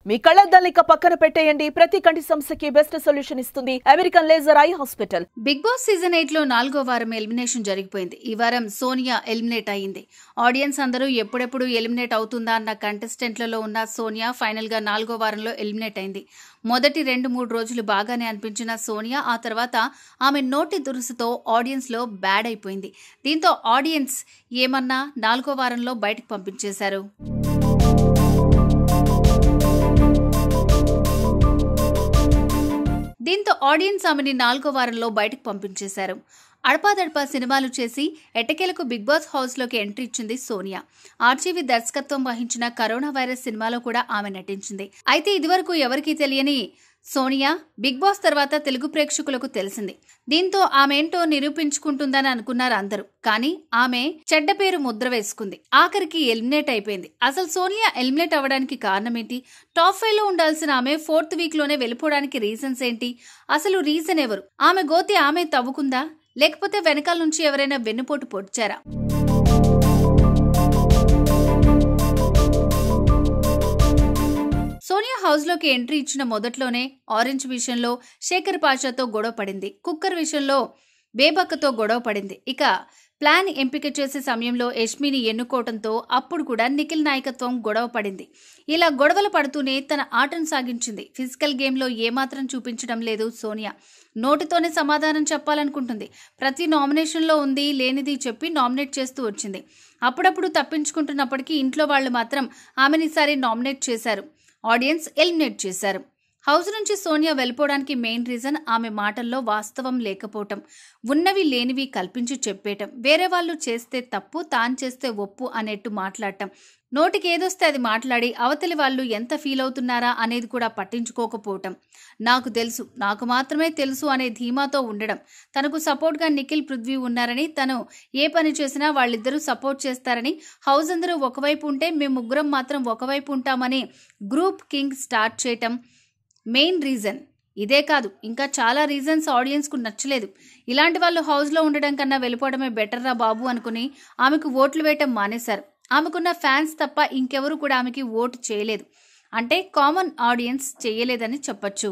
మీ కళ్ళద్దాల్ని పక్కన పెట్టేయండి. ప్రతి కంటి సమస్యకి బెస్ట్ సొల్యూషన్ ఇస్తుంది American laser eye hospital. Big boss season 8 లో 4వ వారం ఎలిమినేషన్ జరిగిపోయింది. ఈ వారం సోనియా ఎలిమినేట్ అయింది. ఆడియన్స్ అందరూ ఎప్పుడెప్పుడు ఎలిమినేట్ అవుతుందా అన్న కంటెస్టెంట్లలో ఉన్న సోనియా ఫైనల్ గా 4వ వారంలో ఎలిమినేట్ అయింది. మొదటి 2-3 రోజులు బాగానే అనిపించిన సోనియా ఆ తర్వాత ఆమె నోటి దురుసుతో ఆడియన్స్ లో బ్యాడ్ అయిపోయింది. దీంతో ఆడియన్స్ ఏమన్నా 4వ వారంలో బయటకు పంపించేశారు. దీంతో ఆడియన్స్ ఆమెని 4వ వారంలో బయటకు పంపించేశారు. అడపాదడపా సినిమాలు చేసి ఎట్టకేలకు బిగ్ బాస్ హౌస్ లోకి ఎంట్రీ ఇచ్చింది సోనియా. ఆర్జీవి దర్శకత్వం వహించిన కరోనా వైరస్ సినిమాలో కూడా ఆమె నటించింది. అయితే ఇదివరకు ఎవరికీ తెలియని సోనియా బిగ్ బాస్ తర్వాత తెలుగు ప్రేక్షకులకు తెలిసింది. దీంతో ఆమె ఏంటో నిరూపించుకుంటుందని అనుకున్నారు అందరూ. కానీ ఆమె చెడ్డ పేరు ముద్ర వేసుకుంది. ఆఖరికి ఎలిమినేట్ అయిపోయింది. అసలు సోనియా ఎలిమినేట్ అవ్వడానికి కారణం ఏంటి? టాప్ 5 లో ఉండాల్సిన ఆమె 4th వీక్ లోనే వెళ్ళిపోవడానికి రీజన్స్ ఏంటి? అసలు రీజన్ ఎవరు? ఆమె గోతి ఆమె తవ్వుకుందా, లేకపోతే వెనకాల నుంచి ఎవరైనా వెన్నుపోటు పొడిచారా? సోనియా హౌస్ లోకి ఎంట్రీ ఇచ్చిన మొదట్లోనే ఆరెంజ్ విషయంలో శేఖర్ పాషాతో గొడవ పడింది. కుక్కర్ విషయంలో బేబక్కతో గొడవ పడింది. ఇక ప్లాన్ ఎంపిక చేసే సమయంలో యష్మిని ఎన్నుకోవడంతో అప్పుడు కూడా నిఖిల్ నాయకత్వం గొడవ పడింది. ఇలా గొడవలు పడుతూనే తన ఆటను సాగించింది. ఫిజికల్ గేమ్లో ఏమాత్రం చూపించడం లేదు సోనియా. నోటితోనే సమాధానం చెప్పాలనుకుంటుంది. ప్రతి నామినేషన్లో ఉంది లేనిది చెప్పి నామినేట్ చేస్తూ వచ్చింది. అప్పుడప్పుడు తప్పించుకుంటున్నప్పటికీ ఇంట్లో వాళ్ళు మాత్రం ఆమెని ఈసారి నామినేట్ చేశారు. ఆడియన్స్ ఎలిమినేట్ చేశారు. హౌస్ నుంచి సోనియా వెళ్ళిపోవడానికి మెయిన్ రీజన్ ఆమె మాటల్లో వాస్తవం లేకపోవటం, ఉన్నవి లేనివి కల్పించి చెప్పేయటం, వేరే వాళ్ళు చేస్తే తప్పు తాను చేస్తే ఒప్పు అనేట్టు మాట్లాడటం, నోటికి ఏదొస్తే అది మాట్లాడి అవతలి వాళ్ళు ఎంత ఫీల్ అవుతున్నారా అనేది కూడా పట్టించుకోకపోవటం, నాకు తెలుసు నాకు మాత్రమే తెలుసు అనే ధీమాతో ఉండడం, తనకు సపోర్ట్గా నిఖిల్ పృథ్వీ ఉన్నారని, తను ఏ పని చేసినా వాళ్ళిద్దరూ సపోర్ట్ చేస్తారని, హౌస్ అందరూ ఒకవైపు ఉంటే మేము ముగ్గురం మాత్రం ఒకవైపు ఉంటామని గ్రూప్ కింగ్ స్టార్ట్ చేయటం మెయిన్ రీజన్. ఇదే కాదు ఇంకా చాలా రీజన్స్ ఆడియన్స్ కు నచ్చలేదు. ఇలాంటి వాళ్ళు హౌస్ లో ఉండడం కన్నా వెళ్ళిపోవడమే బెటర్ రా బాబు అనుకుని ఆమెకు ఓట్లు వేయటం మానేశారు. ఆమెకున్న ఫ్యాన్స్ తప్ప ఇంకెవరు కూడా ఆమెకి ఓటు చేయలేదు. అంటే కామన్ ఆడియన్స్ చేయలేదని చెప్పొచ్చు.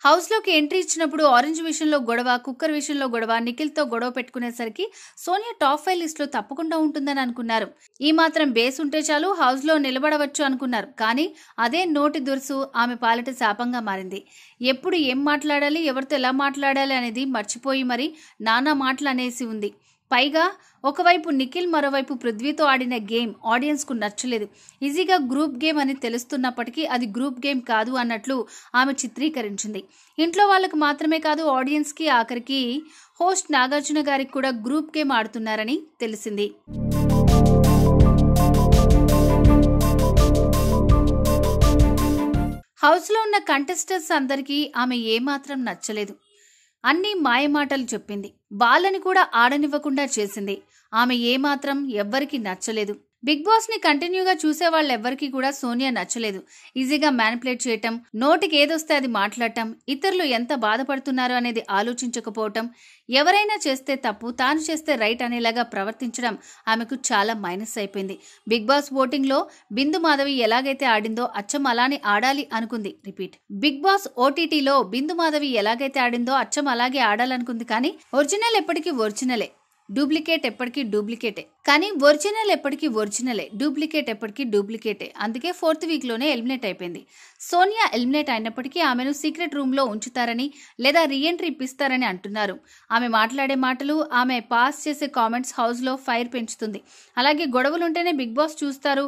హౌస్ లోకి ఎంట్రీ ఇచ్చినప్పుడు ఆరెంజ్ విషయంలో గొడవ, కుక్కర్ విషయంలో గొడవ, నిఖిల్ తో గొడవ పెట్టుకునేసరికి సోనియా టాప్ 5 లిస్ట్ లో తప్పకుండా ఉంటుందని అనుకున్నారు. ఈ మాత్రం బేస్ ఉంటే చాలు హౌస్ లో నిలబడవచ్చు అనుకున్నారు. కానీ అదే నోటి దురుసు ఆమె పాలిట శాపంగా మారింది. ఎప్పుడు ఏం మాట్లాడాలి, ఎవరితో ఎలా మాట్లాడాలి అనేది మర్చిపోయి మరి నానా మాటలు అనేసి ఉంది. పైగా ఒకవైపు నిఖిల్ మరోవైపు పృథ్వీతో ఆడిన గేమ్ ఆడియన్స్ కు నచ్చలేదు. ఈజీగా గ్రూప్ గేమ్ అని తెలుస్తున్నప్పటికీ అది గ్రూప్ గేమ్ కాదు అన్నట్లు ఆమె చిత్రీకరించింది. ఇంట్లో వాళ్ళకు మాత్రమే కాదు ఆడియన్స్ కి, ఆఖరికి హోస్ట్ నాగార్జున గారికి కూడా గ్రూప్ గేమ్ ఆడుతున్నారని తెలిసింది. హౌస్ లో ఉన్న కంటెస్టెంట్స్ అందరికీ ఆమె ఏమాత్రం నచ్చలేదు. అన్ని మాయమాటలు చెప్పింది. వాళ్ళని కూడా ఆడనివ్వకుండా చేసింది. ఆమె ఏమాత్రం ఎవ్వరికి నచ్చలేదు. బిగ్ బాస్ ని కంటిన్యూగా చూసే వాళ్ళెవ్వరికీ కూడా సోనియా నచ్చలేదు. ఈజీగా మ్యానిపులేట్ చేయటం, నోటికి ఏదొస్తే అది మాట్లాడటం, ఇతరులు ఎంత బాధపడుతున్నారో అనేది ఆలోచించకపోవటం, ఎవరైనా చేస్తే తప్పు తాను చేస్తే రైట్ అనేలాగా ప్రవర్తించడం ఆమెకు చాలా మైనస్ అయిపోయింది. బిగ్ బాస్ ఓటింగ్ లో బిందు మాధవి ఎలాగైతే ఆడిందో అచ్చం అలానే ఆడాలి అనుకుంది. రిపీట్, బిగ్ బాస్ ఓటీటీలో బిందు మాధవి ఎలాగైతే ఆడిందో అచ్చం అలాగే ఆడాలనుకుంది. కానీ ఒరిజినల్ ఎప్పటికీ ఒరిజినలే, డూప్లికేట్ ఎప్పటికీ డూప్లికేటే. కానీ ఒరిజినల్ ఎప్పటికీ ఒరిజినలే, డూప్లికేట్ ఎప్పటికీ డూప్లికేటే. అందుకే 4th వీక్ లోనే ఎలిమినేట్ అయిపోయింది. సోనియా ఎలిమినేట్ అయినప్పటికీ ఆమెను సీక్రెట్ రూమ్ లో ఉంచుతారని లేదా రీఎంట్రీ ఇప్పిస్తారని అంటున్నారు. ఆమె మాట్లాడే మాటలు, ఆమె పాస్ చేసే కామెంట్స్ హౌస్ లో ఫైర్ పెంచుతుంది. అలాగే గొడవలుంటేనే బిగ్ బాస్ చూస్తారు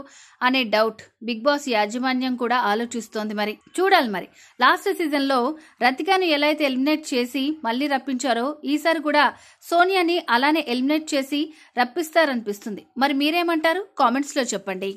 అనే డౌట్ బిగ్ బాస్ యాజమాన్యం కూడా ఆలోచిస్తోంది. మరి చూడాలి. మరి లాస్ట్ సీజన్ లో రతికాను ఎలా అయితే ఎలిమినేట్ చేసి మళ్ళీ రప్పించారో ఈసారి కూడా సోనియాని అలానే ఎలిమినేట్ చేసి రప్పిస్తారనిపిస్తుంది. మరి మీరేమంటారు? కామెంట్స్ లో చెప్పండి.